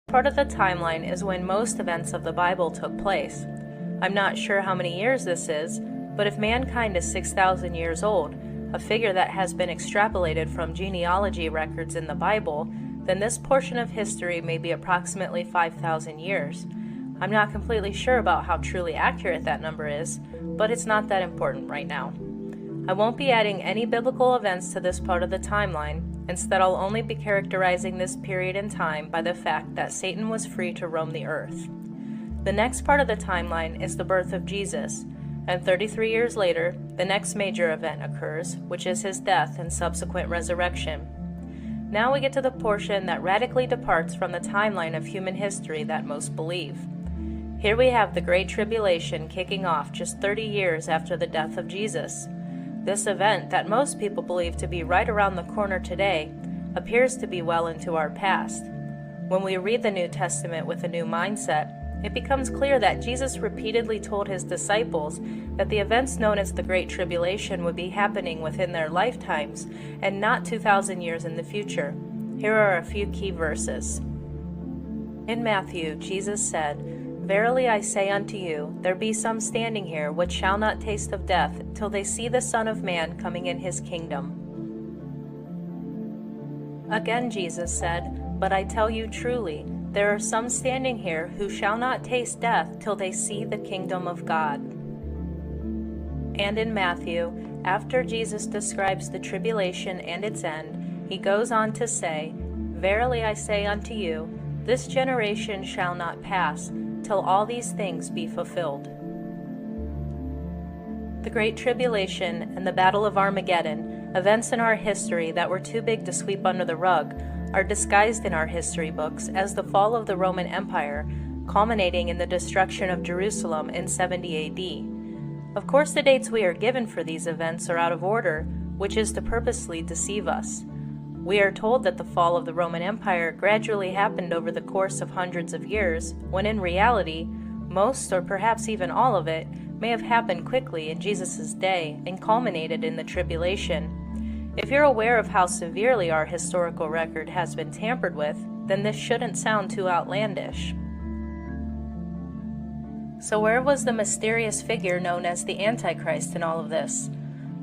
Part of the timeline is when most events of the Bible took place. I'm not sure how many years this is, but if mankind is 6,000 years old, a figure that has been extrapolated from genealogy records in the Bible, then this portion of history may be approximately 5,000 years. I'm not completely sure about how truly accurate that number is, but it's not that important right now. I won't be adding any biblical events to this part of the timeline. Instead, I'll only be characterizing this period in time by the fact that Satan was free to roam the earth. The next part of the timeline is the birth of Jesus, and 33 years later, the next major event occurs, which is his death and subsequent resurrection. Now we get to the portion that radically departs from the timeline of human history that most believe. Here we have the Great Tribulation kicking off just 30 years after the death of Jesus. This event, that most people believe to be right around the corner today, appears to be well into our past. When we read the New Testament with a new mindset, it becomes clear that Jesus repeatedly told his disciples that the events known as the Great Tribulation would be happening within their lifetimes and not 2,000 years in the future. Here are a few key verses. In Matthew, Jesus said, "Verily I say unto you, there be some standing here which shall not taste of death till they see the Son of Man coming in his kingdom." Again Jesus said, "But I tell you truly, there are some standing here who shall not taste death till they see the kingdom of God." And in Matthew, after Jesus describes the tribulation and its end, he goes on to say, "Verily I say unto you, this generation shall not pass till all these things be fulfilled." The Great Tribulation and the Battle of Armageddon, events in our history that were too big to sweep under the rug, are disguised in our history books as the fall of the Roman Empire, culminating in the destruction of Jerusalem in 70 AD. Of course, the dates we are given for these events are out of order, which is to purposely deceive us. We are told that the fall of the Roman Empire gradually happened over the course of hundreds of years, when in reality, most or perhaps even all of it may have happened quickly in Jesus' day and culminated in the tribulation. If you're aware of how severely our historical record has been tampered with, then this shouldn't sound too outlandish. So where was the mysterious figure known as the Antichrist in all of this?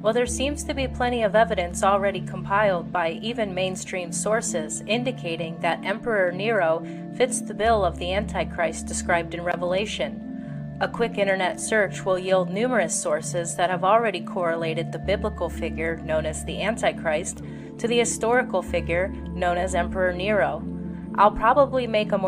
Well, there seems to be plenty of evidence already compiled by even mainstream sources indicating that Emperor Nero fits the bill of the Antichrist described in Revelation. A quick internet search will yield numerous sources that have already correlated the biblical figure known as the Antichrist to the historical figure known as Emperor Nero. I'll probably make a more